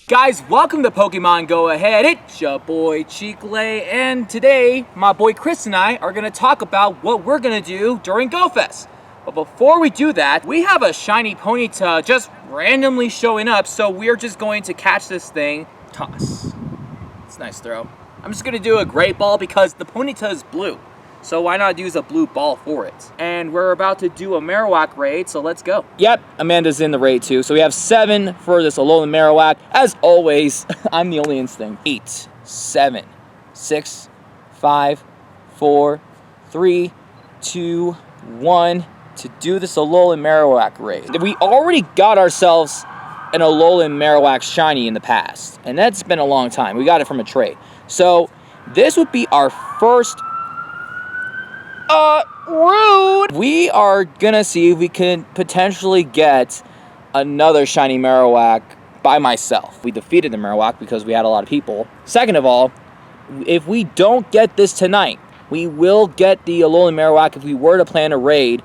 Guys, welcome to Pokemon Go Ahead. It's your boy Cheeklay, and today my boy Chris and I are gonna talk about what we're gonna do during GoFest. But before we do that, we have a shiny Ponyta just randomly showing up, so we're just going to catch this thing. Toss. It's a nice throw. I'm just gonna do a Great Ball because the Ponyta is blue. So why not use a blue ball for it? And we're about to do a Marowak raid, so let's go. Yep, Amanda's in the raid too. So we have 7 for this Alolan Marowak. As always, I'm the only instinct. 8, 7, 6, 5, 4, 3, 2, 1 to do this Alolan Marowak raid. We already got ourselves an Alolan Marowak shiny in the past, and that's been a long time. We got it from a trade. So this would be our first rude. We are gonna see if we can potentially get another shiny Marowak by myself. We defeated the Marowak because we had a lot of people. Second of all, if we don't get this tonight, we will get the Alolan Marowak if we were to plan a raid,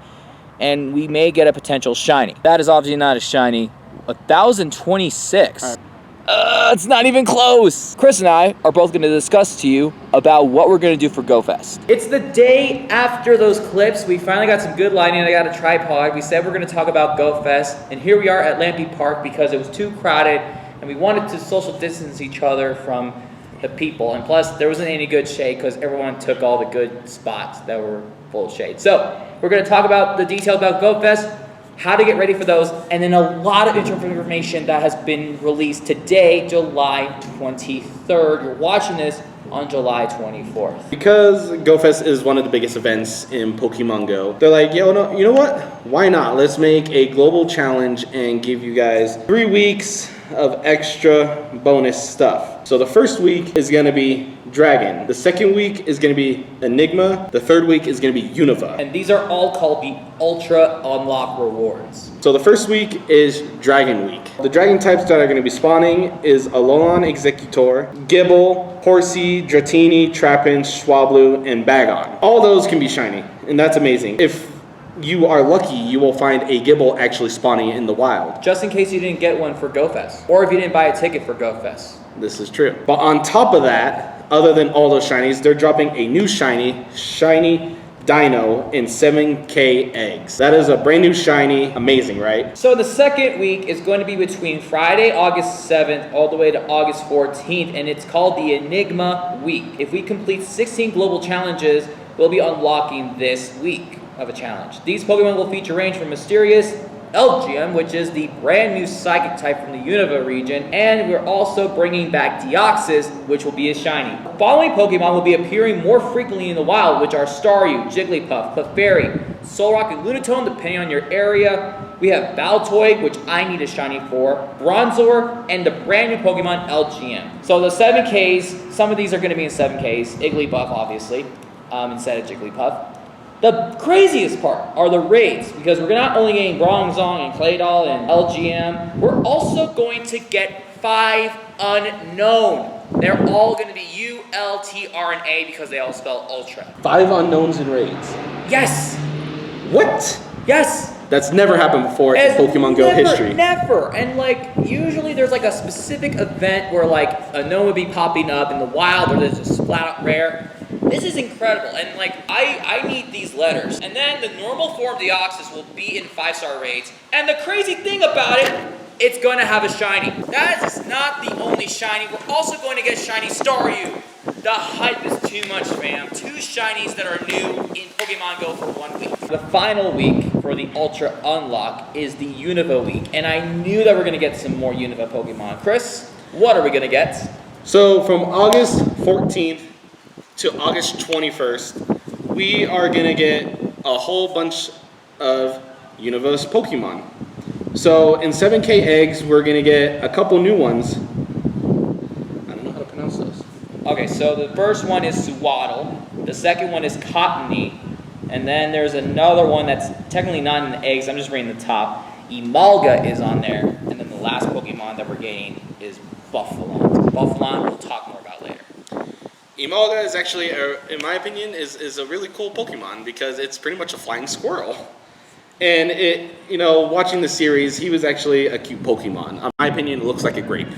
and we may get a potential shiny. That is obviously not a shiny. 1,026. It's not even close. Chris and I are both going to discuss to you about what we're going to do for GoFest. It's the day after those clips. We finally got some good lighting. I got a tripod. We said we're going to talk about GoFest, and here we are at Lampy Park because it was too crowded, and we wanted to social distance each other from the people. And plus, there wasn't any good shade because everyone took all the good spots that were full of shade. So we're going to talk about the details about GoFest, how to get ready for those, and then a lot of information that has been released today, July 23rd. You're watching this on July 24th. Because GoFest is one of the biggest events in Pokemon Go, they're like, yo, no, you know what? Why not? Let's make a global challenge and give you guys 3 weeks of extra bonus stuff. So the first week is going to be Dragon. The second week is going to be Enigma. The third week is going to be Unova. And these are all called the Ultra Unlock Rewards. So the first week is Dragon Week. The Dragon types that are going to be spawning is Alolan Executor, Gible, Horsey, Dratini, Trapinch, Swablu, and Bagon. All those can be shiny, and that's amazing. If you are lucky, you will find a Gible actually spawning in the wild. Just in case you didn't get one for GoFest, or if you didn't buy a ticket for GoFest. This is true. But on top of that, other than all those shinies, they're dropping a new shiny Dino in 7K eggs. That is a brand new shiny. Amazing, right? So the second week is going to be between Friday, August 7th, all the way to August 14th, and it's called the Enigma Week. If we complete 16 global challenges, we'll be unlocking this week of a challenge. These Pokemon will feature range from Mysterious, LGM, which is the brand new Psychic type from the Unova region, and we're also bringing back Deoxys, which will be a shiny. The following Pokemon will be appearing more frequently in the wild, which are Staryu, Jigglypuff, Clefairy, Solrock, and Lunatone, depending on your area. We have Baltoy, which I need a shiny for, Bronzor, and the brand new Pokemon LGM. So the 7Ks, some of these are going to be in 7Ks, Igglybuff obviously, instead of Jigglypuff. The craziest part are the raids, because we're not only getting Bronzong and Claydol and LGM, we're also going to get 5 unknown. They're all going to be U-L-T-R-N-A because they all spell Ultra. 5 unknowns in raids. Yes! What? Yes! That's never happened before in Pokemon Go history. Never. And like, usually there's like a specific event where like a gnome would be popping up in the wild, or there's just flat out rare. This is incredible, and like, I need these letters. And then the normal form Deoxys will be in 5-star raids, and the crazy thing about it, it's going to have a shiny. That is not the only shiny. We're also going to get shiny Staryu. The hype is too much, fam. 2 shinies that are new in Pokemon Go for 1 week. The final week for the Ultra Unlock is the Unova week, and I knew that we're going to get some more Unova Pokemon. Chris, what are we going to get? So from August 14th to August 21st, we are going to get a whole bunch of Unova's Pokemon. So in 7K eggs, we're going to get a couple new ones. I don't know how to pronounce those. Okay, so the first one is Suwaddle, the second one is Cottony, and then there's another one that's technically not in the eggs, I'm just reading the top. Emolga is on there, and then the last Pokemon that we're getting is Buffalon. Buffalon we'll talk more about later. Emolga is actually, in my opinion, is a really cool Pokemon because it's pretty much a flying squirrel. And it, watching the series, he was actually a cute Pokemon. In my opinion, it looks like a grape.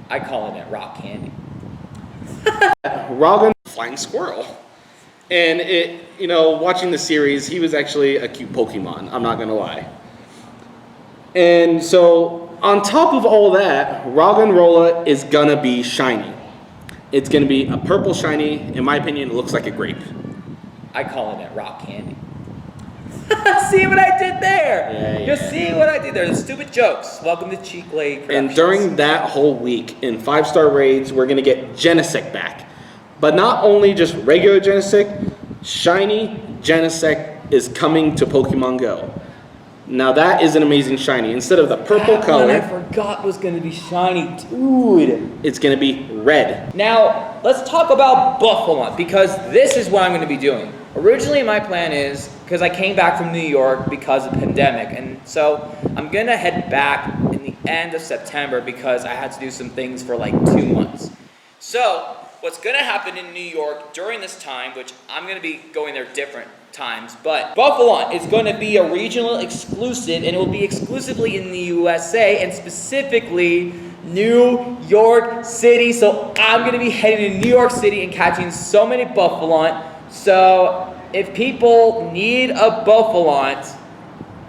I call it rock candy. Roggen, flying squirrel. And watching the series, he was actually a cute Pokemon, I'm not gonna lie. And so, on top of all that, Roggenrola is gonna be shiny. It's gonna be a purple shiny. In my opinion, it looks like a grape. I call it rock candy. See what I did there? Yeah. Just see what I did there. The stupid jokes. Welcome to Cheek Lake Productions. And during that whole week, in 5-star raids, we're gonna get Genesect back. But not only just regular Genesect, shiny Genesect is coming to Pokemon Go. Now that is an amazing shiny. Instead of the purple color, I forgot was gonna be shiny, dude. it's gonna be red. Now, let's talk about Buffalo, because this is what I'm gonna be doing. Originally, my plan is, because I came back from New York because of the pandemic, and so I'm gonna head back in the end of September because I had to do some things for like 2 months. So, what's gonna happen in New York during this time, which I'm gonna be going there different times, but Buffalo is gonna be a regional exclusive, and it will be exclusively in the USA, and specifically New York City. So I'm gonna be heading to New York City and catching so many Buffalo. So if people need a Buffalo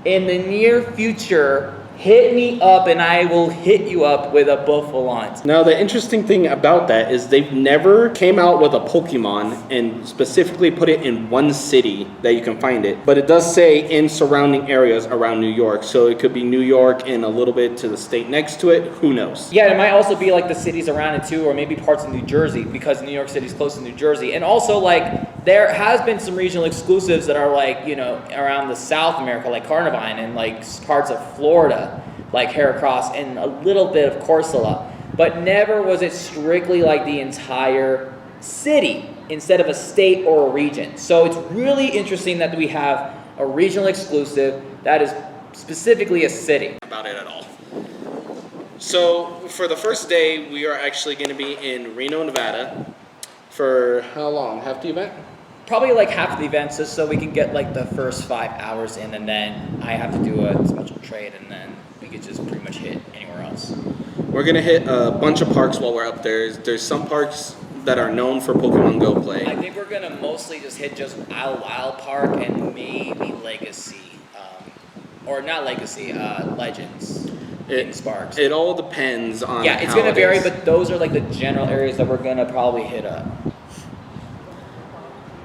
in the near future, hit me up and I will hit you up with a Buffalo. Now the interesting thing about that is they've never came out with a Pokemon and specifically put it in one city that you can find it. But it does say in surrounding areas around New York. So it could be New York and a little bit to the state next to it. Who knows? Yeah, it might also be like the cities around it too, or maybe parts of New Jersey, because New York City is close to New Jersey. And also, like, there has been some regional exclusives that are like, around the South America, like Carnivine, and like parts of Florida, like Heracross, and a little bit of Corsola. But never was it strictly like the entire city instead of a state or a region. So it's really interesting that we have a regional exclusive that is specifically a city. About it at all. So for the first day, we are actually going to be in Reno, Nevada. For how long? Half the event? Probably like half of the event, just so we can get like the first 5 hours in, and then I have to do a special trade, and then we could just pretty much hit anywhere else. We're going to hit a bunch of parks while we're up there. There's some parks that are known for Pokemon Go play. I think we're going to mostly just hit just Isle Wild Park and maybe Legacy. Or not Legacy, Legends. In Sparks. It all depends on Yeah, it's how going to vary, is. but those are like the general areas that we're going to probably hit up.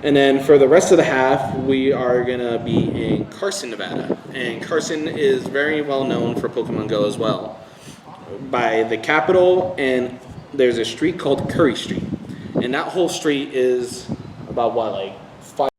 And then for the rest of the half, we are going to be in Carson, Nevada. And Carson is very well known for Pokemon Go as well. By the Capitol, and there's a street called Curry Street. And that whole street is about what, like 5?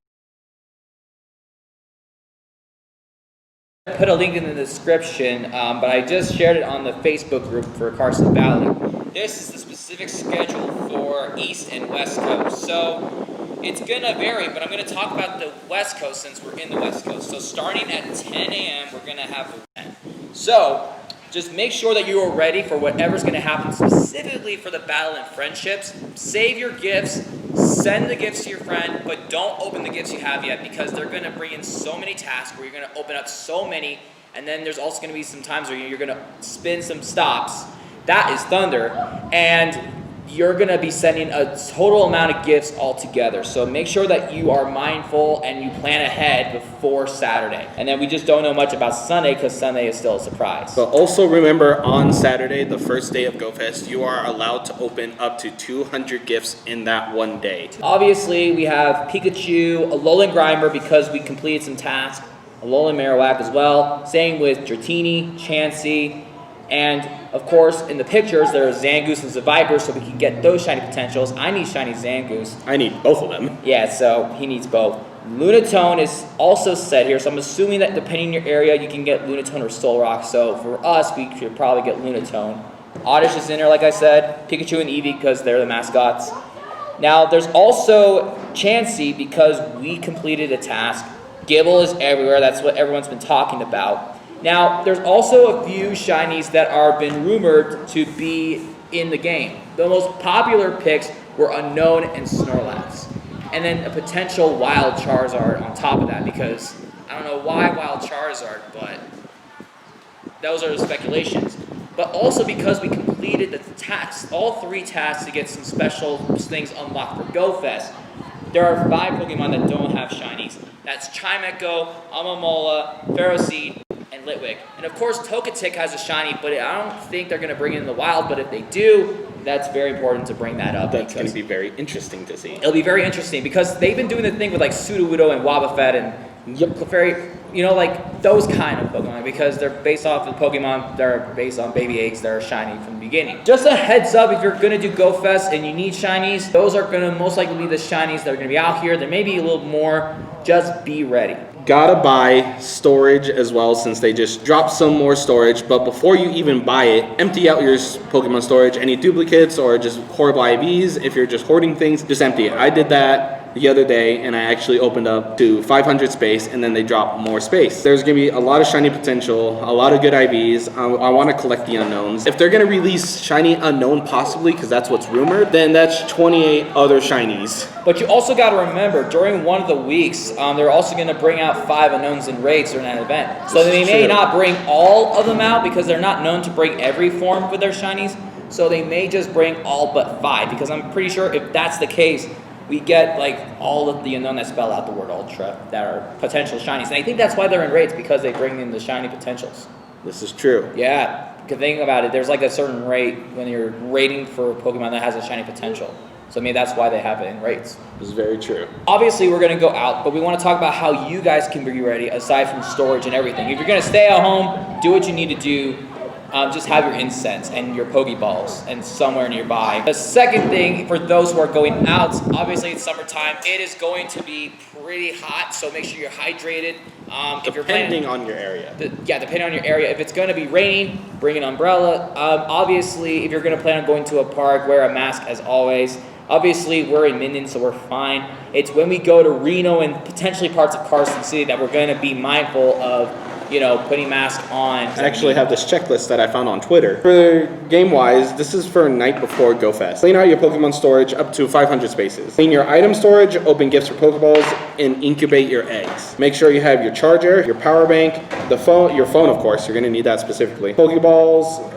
Put a link in the description, but I just shared it on the Facebook group for Carson Valley. This is the specific schedule for East and West Coast. So it's gonna vary, but I'm gonna talk about the West Coast since we're in the West Coast. So starting at 10 a.m., we're gonna have an event. So just make sure that you are ready for whatever's gonna happen specifically for the Battle and Friendships. Save your gifts, send the gifts to your friend, but don't open the gifts you have yet, because they're gonna bring in so many tasks where you're gonna open up so many, and then there's also gonna be some times where you're gonna spin some stops. That is Thunder, and you're gonna be sending a total amount of gifts all together. So make sure that you are mindful and you plan ahead before Saturday. And then we just don't know much about Sunday because Sunday is still a surprise. But also remember, on Saturday, the first day of GoFest, you are allowed to open up to 200 gifts in that one day. Obviously, we have Pikachu, Alolan Grimer because we completed some tasks, Alolan Marowak as well. Same with Dratini, Chansey, and of course, in the pictures, there are Zangoose and Seviper, so we can get those shiny potentials. I need shiny Zangoose. I need both of them. Yeah, so he needs both. Lunatone is also set here, so I'm assuming that depending on your area, you can get Lunatone or Solrock. So for us, we should probably get Lunatone. Oddish is in there, like I said. Pikachu and Eevee because they're the mascots. Now, there's also Chansey because we completed a task. Gibble is everywhere. That's what everyone's been talking about. Now, there's also a few shinies that are been rumored to be in the game. The most popular picks were Unknown and Snorlax. And then a potential Wild Charizard on top of that, because I don't know why Wild Charizard, but those are the speculations. But also because we completed completed the tasks, all 3 tasks to get some special things unlocked for GoFest, there are 5 Pokemon that don't have shinies. That's Chimecho, Amamola, Ferroseed, and Litwick. And of course, Togetic has a shiny, but I don't think they're going to bring it in the wild. But if they do, that's very important to bring that up. That's going to be very interesting to see. It'll be very interesting because they've been doing the thing with like Sudowoodo and Wobbuffet and Clefairy, like those kind of Pokemon, because they're based off of Pokemon that are based on baby eggs that are shiny from the beginning. Just a heads up, if you're going to do GoFest and you need shinies, those are going to most likely be the shinies that are going to be out here. There may be a little more. Just be ready. Gotta buy storage as well, since they just dropped some more storage. But before you even buy it, empty out your Pokemon storage. Any duplicates or just horrible IVs, if you're just hoarding things, just empty it. I did that the other day, and I actually opened up to 500 space, and then they dropped more space. There's gonna be a lot of shiny potential, a lot of good IVs. I want to collect the unknowns. If they're gonna release shiny unknown, possibly, because that's what's rumored, then that's 28 other shinies. But you also got to remember, during one of the weeks, they're also going to bring out 5 unknowns and raids during that event. So they may not bring all of them out because they're not known to bring every form with their shinies. So they may just bring all but 5, because I'm pretty sure if that's the case, we get like all of the unknown that spell out the word Ultra that are potential shinies. And I think that's why they're in raids, because they bring in the shiny potentials. This is true. Yeah, good thing about it, there's like a certain rate when you're rating for a Pokemon that has a shiny potential. So maybe that's why they have it in raids. This is very true. Obviously, we're going to go out, but we want to talk about how you guys can be ready aside from storage and everything. If you're going to stay at home, do what you need to do. Just have your incense and your Pokeballs and somewhere nearby. The second thing, for those who are going out, obviously it's summertime. It is going to be pretty hot, so make sure you're hydrated. Depending on your area. Depending on your area. If it's going to be raining, bring an umbrella. Obviously, if you're going to plan on going to a park, wear a mask as always. Obviously, we're in Minden, so we're fine. It's when we go to Reno and potentially parts of Carson City that we're going to be mindful of, putting masks on. I actually have this checklist that I found on Twitter. For game-wise, this is for night before GoFest. Clean out your Pokemon storage up to 500 spaces. Clean your item storage, open gifts for Pokeballs, and incubate your eggs. Make sure you have your charger, your power bank, your phone, of course. You're going to need that specifically. Pokeballs,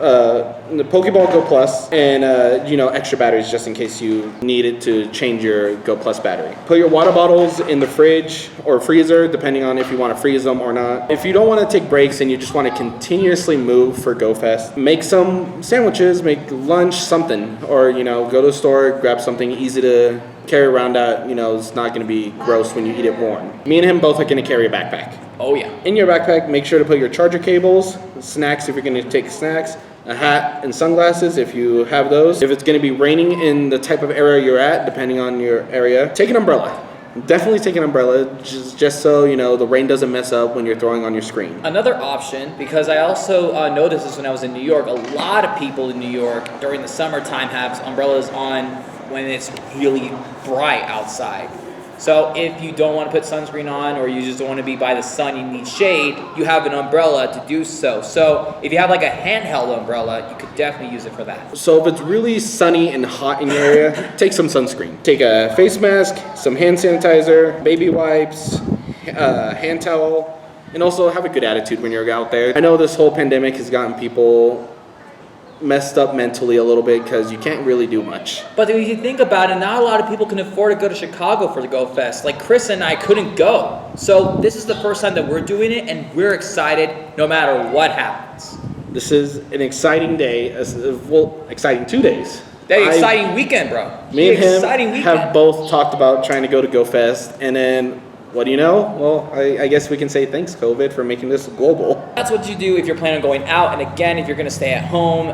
the Pokeball Go Plus, and extra batteries just in case you need it to change your Go Plus battery. Put your water bottles in the fridge or freezer, depending on if you want to freeze them or not. If you don't want to take breaks and you just want to continuously move for GoFest, make some sandwiches, make lunch, something, or go to the store, grab something easy to carry around that it's not going to be gross when you eat it warm. Me and him both are going to carry a backpack. Oh yeah. In your backpack, make sure to put your charger cables, snacks if you're going to take snacks, a hat and sunglasses if you have those. If it's going to be raining in the type of area you're at, depending on your area, take an umbrella. Definitely take an umbrella, just so the rain doesn't mess up when you're throwing on your screen. Another option, because I also noticed this when I was in New York, a lot of people in New York during the summertime have umbrellas on when it's really bright outside. So if you don't want to put sunscreen on, or you just don't want to be by the sun, you need shade, you have an umbrella to do so. So if you have like a handheld umbrella, you could definitely use it for that. So if it's really sunny and hot in your area, take some sunscreen. Take a face mask, some hand sanitizer, baby wipes, hand towel, and also have a good attitude when you're out there. I know this whole pandemic has gotten people messed up mentally a little bit because you can't really do much. But if you think about it, not a lot of people can afford to go to Chicago for the Go Fest. Like Chris and I couldn't go. So this is the first time that we're doing it, and we're excited no matter what happens. This is an exciting day, exciting 2 days. Exciting weekend, bro. Me and him have both talked about trying to go to Go Fest, and then what do you know? Well, I guess we can say thanks, COVID, for making this global. That's what you do if you're planning on going out. And again, if you're going to stay at home,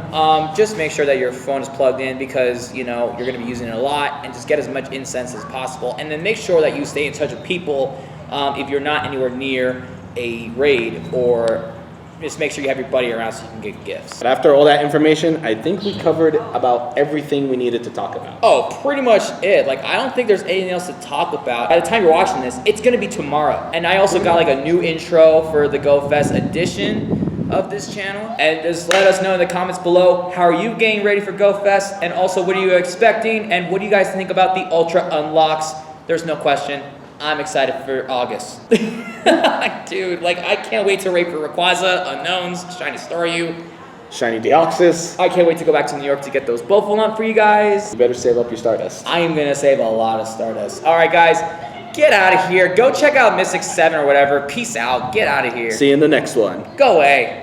just make sure that your phone is plugged in, because, you're going to be using it a lot, and just get as much incense as possible. And then make sure that you stay in touch with people if you're not anywhere near a raid, or just make sure you have your buddy around so you can get gifts. But after all that information, I think we covered about everything we needed to talk about. Oh, pretty much it. Like, I don't think there's anything else to talk about. By the time you're watching this, it's going to be tomorrow. And I also got like a new intro for the Go Fest edition of this channel. And just let us know in the comments below, how are you getting ready for Go Fest? And also, what are you expecting? And what do you guys think about the Ultra unlocks? There's no question. I'm excited for August. Dude, like, I can't wait to raid for Rayquaza, Unknowns, Shiny Staryu. Shiny Deoxys. I can't wait to go back to New York to get those Bouffalant for you guys. You better save up your Stardust. I am gonna save a lot of Stardust. All right, guys, get out of here. Go check out Mystic 7 or whatever. Peace out. Get out of here. See you in the next one. Go away.